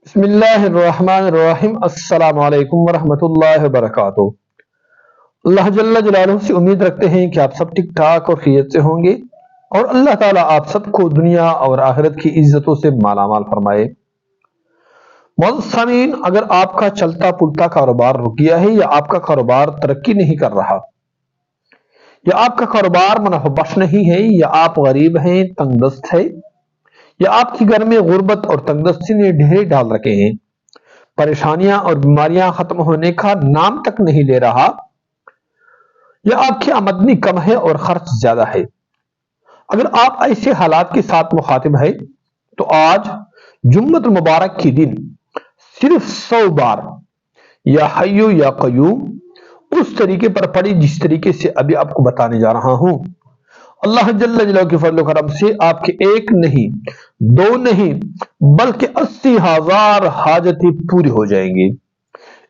بسم اللہ الرحمن الرحیم، السلام علیکم ورحمۃ اللہ وبرکاتہ۔ اللہ جل جلالہ سے امید رکھتے ہیں کہ آپ سب ٹھیک ٹھاک اور خیریت سے ہوں گے اور اللہ تعالیٰ آپ سب کو دنیا اور آخرت کی عزتوں سے مالا مال فرمائے۔ معزز سامعین، اگر آپ کا چلتا پلتا کاروبار رک گیا ہے یا آپ کا کاروبار ترقی نہیں کر رہا یا آپ کا کاروبار منافع بخش نہیں ہے یا آپ غریب ہیں، تنگ دست ہے یا آپ کے گھر میں غربت اور تنگ دستی نے ڈھیرے ڈال رکھے ہیں، پریشانیاں اور بیماریاں ختم ہونے کا نام تک نہیں لے رہا، یا آپ کی آمدنی کم ہے اور خرچ زیادہ ہے، اگر آپ ایسے حالات کے ساتھ مخاطب ہیں تو آج جمعۃ المبارک کے دن صرف 100 بار یا حیو یا قیوم اس طریقے پر پڑھی جس طریقے سے ابھی آپ کو بتانے جا رہا ہوں۔ اللہ جل جلالہ کے فضل و کرم سے آپ کے ایک نہیں، دو نہیں، بلکہ 80,000 حاجتیں پوری ہو جائیں گی۔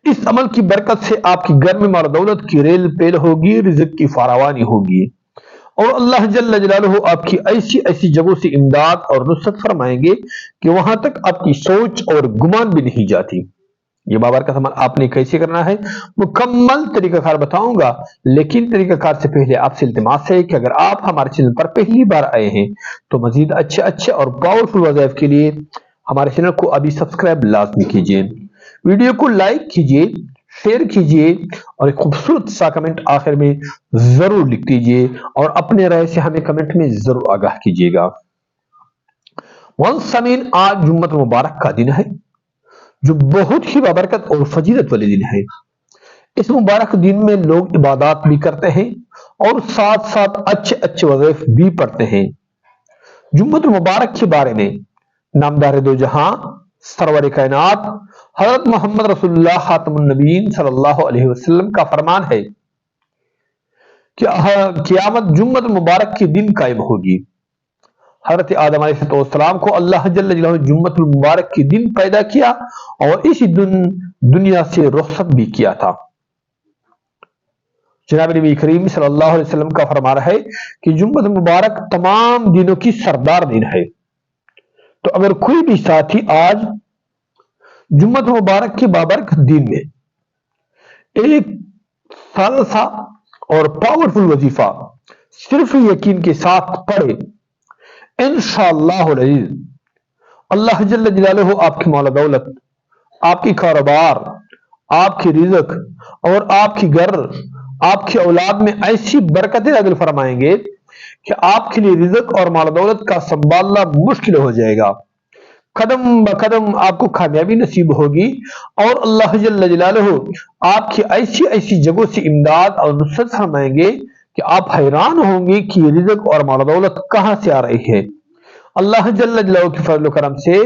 اس عمل کی برکت سے آپ کے گھر میں مال و دولت کی ریل پیل ہوگی، رزق کی فراوانی ہوگی اور اللہ جل جلالہ آپ کی ایسی جگہوں سے امداد اور نصرت فرمائیں گے کہ وہاں تک آپ کی سوچ اور گمان بھی نہیں جاتی۔ یہ بابرکت عمل آپ نے کیسے کرنا ہے، مکمل طریقہ کار بتاؤں گا، لیکن طریقہ کار سے پہلے آپ سے التماس ہے کہ اگر آپ ہمارے چینل پر پہلی بار آئے ہیں تو مزید اچھے اور پاورفل وظائف کے لیے ہمارے چینل کو ابھی سبسکرائب لازمی کیجیے، ویڈیو کو لائک کیجیے، شیئر کیجیے اور ایک خوبصورت سا کمنٹ آخر میں ضرور لکھ دیجیے اور اپنے رائے سے ہمیں کمنٹ میں ضرور آگاہ کیجیے گا۔ معزز سامعین، آج جمعۃ المبارک کا دن ہے جو بہت ہی بابرکت اور فضیلت والے دن ہے۔ اس مبارک دن میں لوگ عبادات بھی کرتے ہیں اور ساتھ ساتھ اچھے وظائف بھی پڑھتے ہیں۔ جمعۃ المبارک کے بارے میں نامدار دو جہاں سرور کائنات حضرت محمد رسول اللہ خاتم النبیین صلی اللہ علیہ وسلم کا فرمان ہے کہ قیامت جمعۃ المبارک کے دن قائم ہوگی۔ حضرت آدم علیہ السلام کو اللہ جل جلالہ جمعۃ المبارک کے دن پیدا کیا اور اسی دن دنیا سے رخصت بھی کیا تھا۔ جناب نبی کریم صلی اللہ علیہ وسلم کا فرمان ہے کہ جمعۃ المبارک تمام دنوں کی سردار دن ہے۔ تو اگر کوئی بھی ساتھی آج جمعۃ المبارک کے بابرکت دن میں ایک ثالثہ اور پاورفل وظیفہ صرف یقین کے ساتھ پڑھے، انشاءاللہ العزیز اللہ جل جلالہ آپ کی مال و دولت، آپ کی کاروبار، آپ کی رزق اور آپ کی گھر، آپ کی اولاد میں ایسی برکتیں نازل فرمائیں گے کہ آپ کے لیے رزق اور مال و دولت کا سنبھالنا مشکل ہو جائے گا۔ قدم بقدم آپ کو کامیابی نصیب ہوگی اور اللہ جل جلالہ آپ کی ایسی جگہوں سے امداد اور نصرت فرمائیں گے کہ آپ حیران ہوں گے کہ یہ رزق اور مال و دولت کہاں سے آ رہی ہے۔ اللہ جل جلالہ کے فضل و کرم سے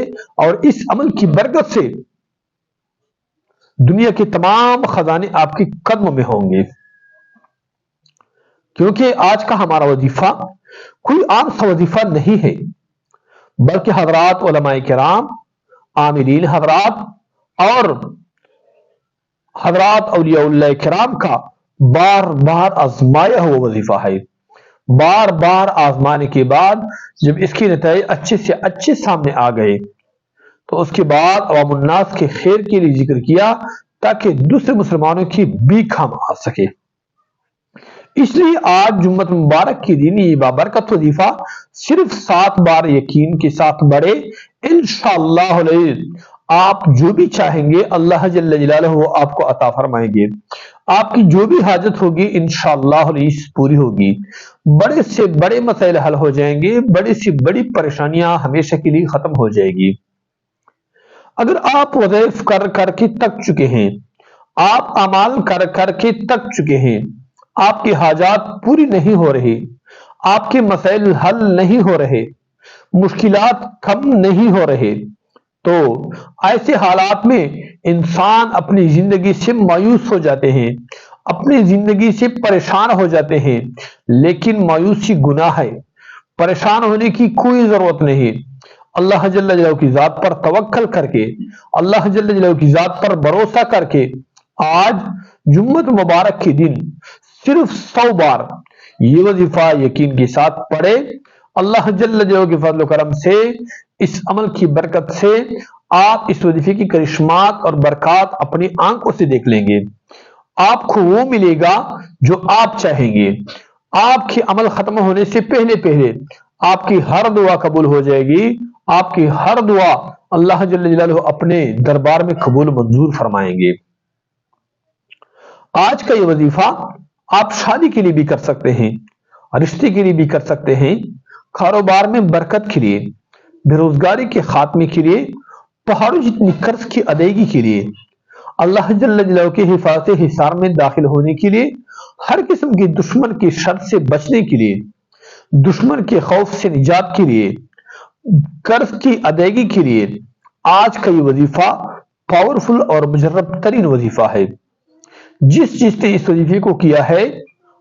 اور اس عمل کی برکت سے دنیا کے تمام خزانے آپ کے قدم میں ہوں گے، کیونکہ آج کا ہمارا وظیفہ کوئی عام سا وظیفہ نہیں ہے، بلکہ حضرات علماء کرام، عاملین حضرات اور حضرات اولیاء اللہ کرام کا بار بار آزمایا ہوا وظیفہ ہے۔ بار بار آزمانے کے بعد جب اس کے نتائج اچھے سے اچھے سامنے آ گئے تو اس کے بعد عوام الناس کے خیر کے لیے ذکر کیا تاکہ دوسرے مسلمانوں کی بھی کام آ سکے۔ اس لیے آج جمعۃ مبارک کے دن یہ بابرکت وظیفہ صرف 7 بار یقین کے ساتھ بڑھے، انشاءاللہ العزیز آپ جو بھی چاہیں گے اللہ جل جلالہ وہ آپ کو عطا فرمائیں گے۔ آپ کی جو بھی حاجت ہوگی انشاءاللہ العزیز پوری ہوگی، بڑے سے بڑے مسائل حل ہو جائیں گے، بڑی سے بڑی پریشانیاں ہمیشہ کے لیے ختم ہو جائے گی۔ اگر آپ وظائف کر کے تک چکے ہیں، آپ اعمال کر کے تک چکے ہیں، آپ کی حاجات پوری نہیں ہو رہی، آپ کے مسائل حل نہیں ہو رہے، مشکلات کم نہیں ہو رہے، تو ایسے حالات میں انسان اپنی زندگی سے مایوس ہو جاتے ہیں، اپنی زندگی سے پریشان ہو جاتے ہیں، لیکن مایوسی گناہ ہے، پریشان ہونے کی کوئی ضرورت نہیں۔ اللہ جل جلالہ کی ذات پر توکل کر کے، اللہ جل جلالہ کی ذات پر بھروسہ کر کے آج جمعۃ مبارک کے دن صرف 100 بار یہ وظیفہ یقین کے ساتھ پڑھے، اللہ جل جلالہ کے فضل و کرم سے اس عمل کی برکت سے آپ اس وظیفے کی کرشمات اور برکات اپنی آنکھوں سے دیکھ لیں گے. آپ کو وہ ملے گا جو آپ چاہیں گے. آپ کے عمل ختم ہونے سے پہلے پہلے آپ کی ہر دعا قبول ہو جائے گی. آپ کی ہر دعا اللہ جل جلالہ اپنے دربار میں قبول منظور فرمائیں گے. آج کا یہ وظیفہ آپ شادی کے لیے بھی کر سکتے ہیں، رشتے کے لیے بھی کر سکتے ہیں، کاروبار میں برکت کے لیے، بے روزگاری کے خاتمے کے لیے، پہاڑوں جتنی قرض کی ادائیگی کے لیے، اللہ جل جلالہ کے حفاظت حصار میں داخل ہونے کے لیے، ہر قسم کی دشمن کی شر سے بچنے کے لیے، دشمن کے خوف سے نجات کے لیے، قرض کی ادائیگی کے لیے آج کا یہ وظیفہ پاورفل اور مجرب ترین وظیفہ ہے. جس نے اس وظیفے کو کیا ہے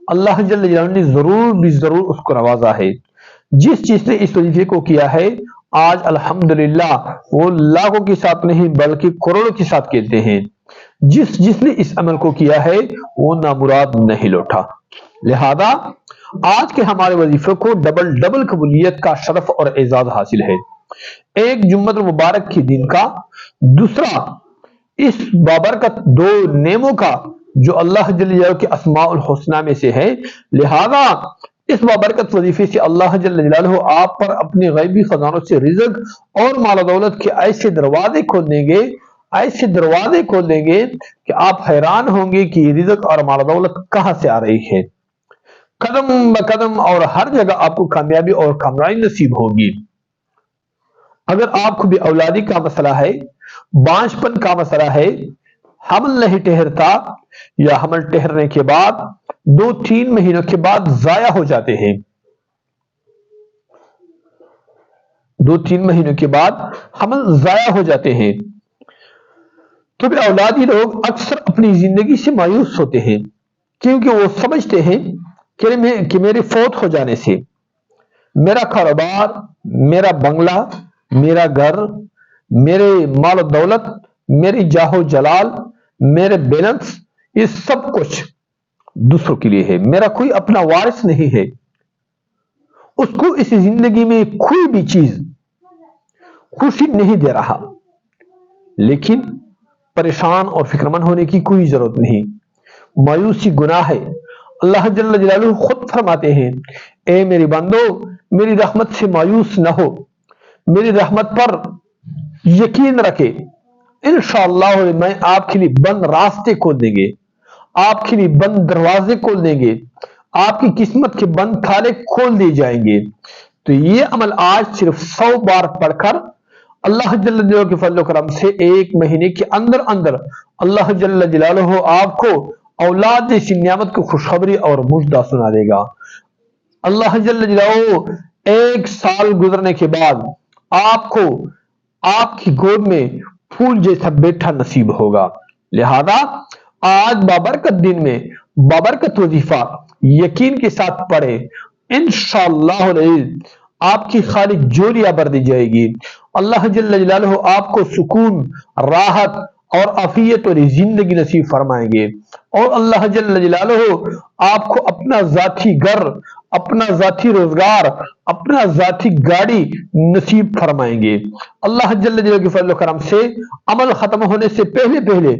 اللہ جل جلالہ نے ضرور بھی ضرور اس کو نوازا ہے. جس نے اس وظیفے کو کیا ہے آج الحمدللہ وہ لاکھوں کے ساتھ نہیں بلکہ کروڑوں کے ساتھ کہتے ہیں. جس نے اس عمل کو کیا ہے وہ نامراد نہیں لوٹا. لہذا آج کے ہمارے وظیفے کو ڈبل قبولیت کا شرف اور اعزاز حاصل ہے. ایک جمعۃ المبارک کے دن کا، دوسرا اس بابرکت دو نعموں کا جو اللہ جل جلالہ کے اسماء الحسنہ میں سے ہے. لہذا اس بابرکت وظیفے سے اللہ جل جلالہ آپ پر اپنے غیبی خزانوں سے رزق اور مال و دولت کے ایسے دروازے کھول دیں گے کہ آپ حیران ہوں گے کہ یہ رزق اور مال و دولت کہاں سے آ رہی ہے. قدم بقدم اور ہر جگہ آپ کو کامیابی اور کامرانی نصیب ہوگی. اگر آپ کو بھی اولادی کا مسئلہ ہے، بانجپن کا مسئلہ ہے، حمل نہیں ٹھہرتا یا حمل ٹھہرنے کے بعد 2-3 مہینوں کے بعد ضائع ہو جاتے ہیں، 2-3 مہینوں کے بعد حمل ضائع ہو جاتے ہیں، تو بھی اولادی لوگ اکثر اپنی زندگی سے مایوس ہوتے ہیں کیونکہ وہ سمجھتے ہیں کہ میرے فوت ہو جانے سے میرا کاروبار، میرا بنگلہ، میرا گھر، میرے مال و دولت، میری جاہ و جلال، میرے بیلنس، یہ سب کچھ دوسروں کے لیے ہے، میرا کوئی اپنا وارث نہیں ہے. اس کو اس زندگی میں کوئی بھی چیز خوشی نہیں دے رہا. لیکن پریشان اور فکرمند ہونے کی کوئی ضرورت نہیں. مایوسی گناہ ہے. اللہ جل جلالہ خود فرماتے ہیں اے میری بندو میری رحمت سے مایوس نہ ہو، میری رحمت پر یقین رکھے، انشاءاللہ میں آپ کے لیے بند راستے کھول دیں گے، آپ کے لیے بند دروازے کھول دیں گے، آپ کی قسمت کے بند تالے کھول دیے جائیں گے. تو یہ عمل آج صرف 100 بار پڑھ کر اللہ جل جلالہ کے فضل و کرم سے 1 مہینے کے اندر اللہ جل جلالہ آپ کو اولاد جیسی نعمت کو خوشخبری اور مژدہ سنا دے گا. اللہ جل جلالہ 1 سال گزرنے کے بعد آپ کو آپ کی گود میں پھول جیسا بیٹھا نصیب ہوگا. لہذا آج بابرکت دن میں بابرکت وظیفہ یقین کے ساتھ پڑھے، انشاءاللہ آپ کی خالی جولیاں بھر دی جائے گی. اللہ جل جلالہ آپ کو سکون، راحت اور عافیت اور زندگی نصیب فرمائیں گے، اور اللہ جل جلالہ آپ کو اپنا ذاتی گھر، اپنا ذاتی روزگار، اپنا ذاتی گاڑی نصیب فرمائیں گے. اللہ جل جلالہ کے فضل و کرم سے عمل ختم ہونے سے پہلے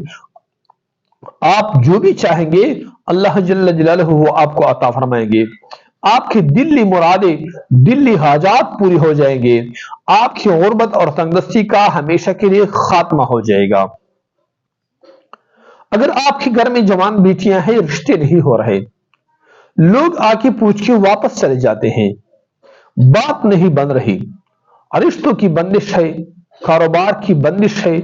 آپ جو بھی چاہیں گے اللہ جل جلالہ وہ آپ کو عطا فرمائیں گے. آپ کی دلی مرادیں، دلی حاجات پوری ہو جائیں گے. آپ کی غربت اور تنگدستی کا ہمیشہ کے لیے خاتمہ ہو جائے گا. اگر آپ کے گھر میں جوان بیٹیاں ہیں، رشتے نہیں ہو رہے، لوگ آ کے پوچھ کے واپس چلے جاتے ہیں، بات نہیں بن رہی، رشتوں کی بندش ہے، کاروبار کی بندش ہے،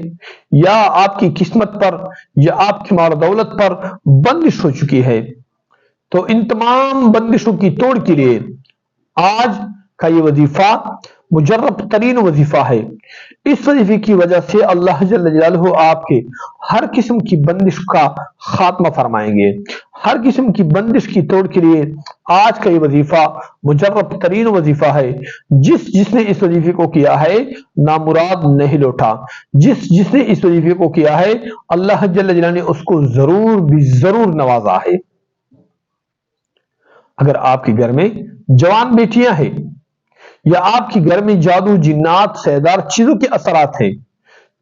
یا آپ کی قسمت پر یا آپ کی مال و دولت پر بندش ہو چکی ہے، تو ان تمام بندشوں کی توڑ کے لیے آج کا یہ وظیفہ مجرب ترین وظیفہ ہے. اس وظیفے کی وجہ سے اللہ جل جلالہ آپ کے ہر قسم کی بندش کا خاتمہ فرمائیں گے. ہر قسم کی بندش کی توڑ کے لیے آج کا یہ وظیفہ مجرب ترین وظیفہ ہے. جس نے اس وظیفے کو کیا ہے نامراد نہیں لوٹا. جس نے اس وظیفے کو کیا ہے اللہ جل جلالہ نے اس کو ضرور بھی ضرور نوازا ہے. اگر آپ کے گھر میں جوان بیٹیاں ہیں یا آپ کے گھر میں جادو، جنات، سحردار چیزوں کے اثرات ہیں،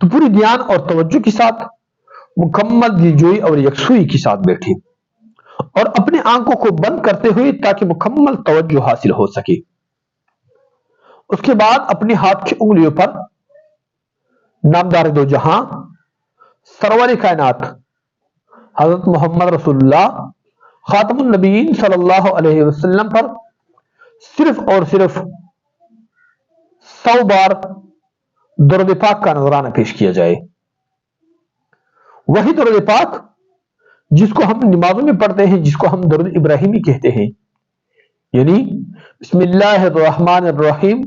تو پوری دھیان اور توجہ کے ساتھ مکمل دلجوئی اور یکسوئی کے ساتھ بیٹھے اور اپنے آنکھوں کو بند کرتے ہوئے تاکہ مکمل توجہ حاصل ہو سکے۔ اس کے بعد اپنے ہاتھ کی انگلیوں پر نامدار دو جہاں سرور کائنات حضرت محمد رسول اللہ خاتم النبیین صلی اللہ علیہ وسلم پر صرف اور صرف 100 بار درود پاک کا نذرانہ پیش کیا جائے۔ وہی درود پاک جس کو ہم نمازوں میں پڑھتے ہیں، جس کو ہم درود ابراہیمی کہتے ہیں، یعنی بسم اللہ الرحمن الرحیم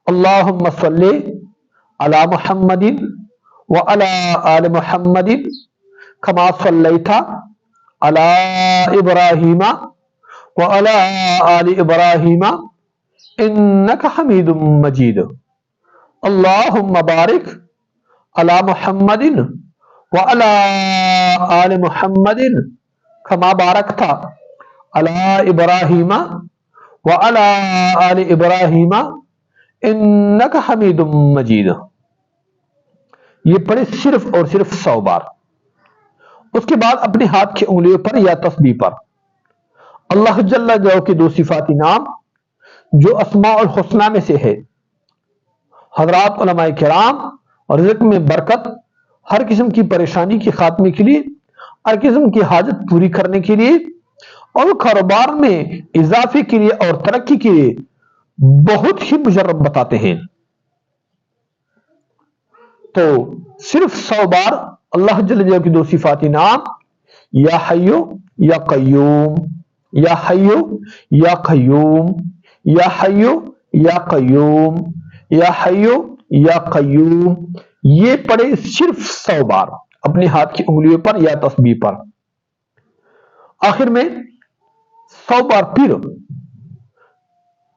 اللہم صلی علی محمد وعلی آل محمد کما صلیت علی ابراہیم وعلی آل ابراہیم انک حمید مجید اللہم بارک علی محمد وعلی آل محمد کما بارکت علی ابراہیم وعلی آل ابراہیم انک حمید مجید۔ یہ پڑھے صرف اور صرف 100 بار۔ اس کے بعد اپنے ہاتھ کی انگلیوں پر یا تسبیح پر اللہ جل جلالہ کے 2 صفاتی نام جو اسماء الحسنہ میں سے ہے، حضرات علماء کرام، اور رزق میں برکت، ہر قسم کی پریشانی کے خاتمے کے لیے، ہر قسم کی حاجت پوری کرنے کے لیے، اور کاروبار میں اضافے کے لیے اور ترقی کے لیے بہت ہی مجرب بتاتے ہیں۔ تو صرف 100 بار اللہ جل جلالہ کی 2 صفاتی نام یا حیو یا قیوم، یا حیو یا قیوم، یا حیو یا قیوم، یا حیو یا قیوم، یہ پڑھے صرف 100 بار اپنے ہاتھ کی انگلیوں پر یا تسبیح پر۔ آخر میں 100 بار پھر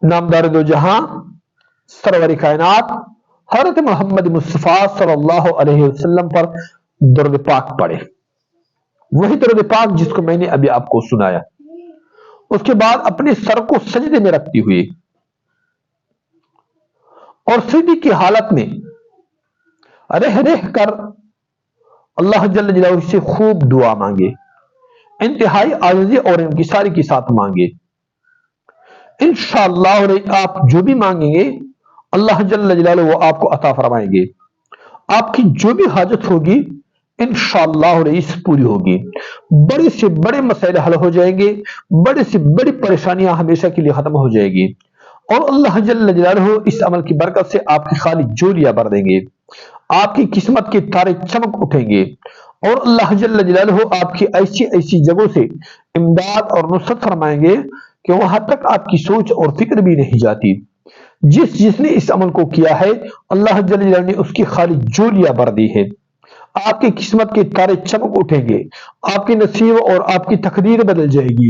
نامدار دو جہاں سرور کائنات حضرت محمد مصطفیٰ صلی اللہ علیہ وسلم پر درود پاک پڑھے، وہی درود پاک جس کو میں نے ابھی آپ کو سنایا۔ اس کے بعد اپنے سر کو سجدے میں رکھتے ہوئے اور سجدے کی حالت میں رہ رہ کر اللہ جل جلالہ سے خوب دعا مانگے، انتہائی عاجزی اور انکساری کے ساتھ مانگے۔ انشاءاللہ آپ جو بھی مانگیں گے اللہ جل جلالہ وہ آپ کو عطا فرمائیں گے۔ آپ کی جو بھی حاجت ہوگی انشاءاللہ رئیس پوری ہوگی، بڑے سے بڑے مسائل حل ہو جائیں گے، بڑے سے بڑی پریشانیاں ہمیشہ کے لیے ختم ہو جائے گی، اور اللہ جل جلالہ اس عمل کی برکت سے آپ کی خالی جولیاں بھر دیں گے، آپ کی قسمت کے تارے چمک اٹھیں گے، اور اللہ جل جلالہ آپ کی ایسی ایسی جگہوں سے امداد اور نصرت فرمائیں گے کہ وہاں تک آپ کی سوچ اور فکر بھی نہیں جاتی۔ جس نے اس عمل کو کیا ہے اللہ جل جلالہ نے اس کی خالی جولیاں بھر دی ہے، آپ کی قسمت کے تارے چمک اٹھیں گے، آپ کے نصیب اور آپ کی تقدیر بدل جائے گی،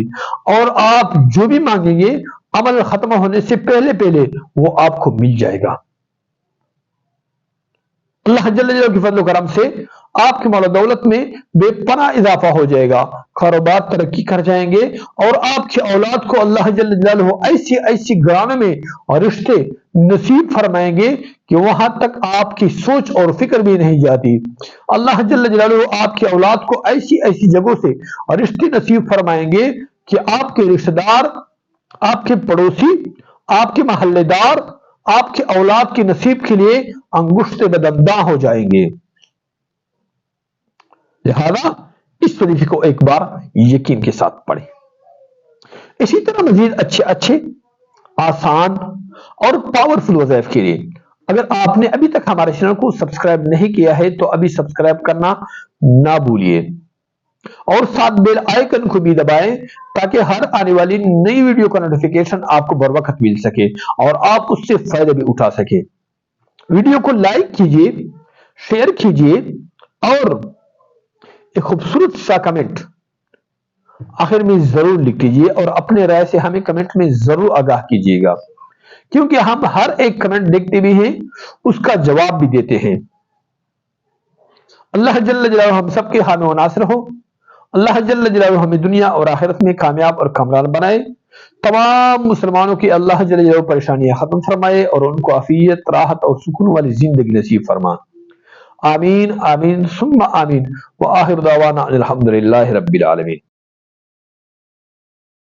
اور آپ جو بھی مانگیں گے عمل ختم ہونے سے پہلے پہلے وہ آپ کو مل جائے گا۔ اللہ جل جلالہ کی فضل و کرم سے آپ کے مال و دولت میں بے پناہ اضافہ ہو جائے گا، کاروبار ترقی کر جائیں گے، اور آپ کی اولاد کو اللہ جل جلالہ ایسی ایسی گھرانوں میں اور رشتے نصیب فرمائیں گے کہ وہاں تک آپ کی سوچ اور فکر بھی نہیں جاتی۔ اللہ جل جلالہ آپ کی اولاد کو ایسی ایسی جگہوں سے اور رشتے نصیب فرمائیں گے کہ آپ کے رشتہ دار، آپ کے پڑوسی، آپ کے محلے دار آپ کے اولاد کے نصیب کے لیے انگشت بدنداں ہو جائیں گے۔ لہذا اس طریقے کو ایک بار یقین کے ساتھ پڑھیں۔ اسی طرح مزید اچھے اچھے آسان اور پاورفل وظائف کے لیے اگر آپ نے ابھی تک ہمارے چینل کو سبسکرائب نہیں کیا ہے تو ابھی سبسکرائب کرنا نہ بھولیے، اور ساتھ بیل آئیکن کو بھی دبائیں تاکہ ہر آنے والی نئی ویڈیو کا نوٹیفیکیشن آپ کو بر وقت مل سکے اور آپ اس سے فائدہ بھی اٹھا سکے۔ ویڈیو کو لائک کیجئے، شیئر کیجئے، اور ایک خوبصورت سا کمنٹ آخر میں ضرور لکھ دیجئے، اور اپنے رائے سے ہمیں کمنٹ میں ضرور آگاہ کیجئے گا، کیونکہ ہم ہر ایک کمنٹ دیکھتے بھی ہیں، اس کا جواب بھی دیتے ہیں۔ اللہ جل جلالہ ہم سب کے حامی و ناصر ہو۔ اللہ جل جلالہ ہمیں دنیا اور آخرت میں کامیاب اور کامران بنائے۔ تمام مسلمانوں کی اللہ جل جلالہ پریشانیاں ختم فرمائے اور ان کو عافیت، راحت اور سکون والی زندگی نصیب فرما۔ آمین آمین ثم آمین وآخر دعوانا الحمدللہ رب العالمین.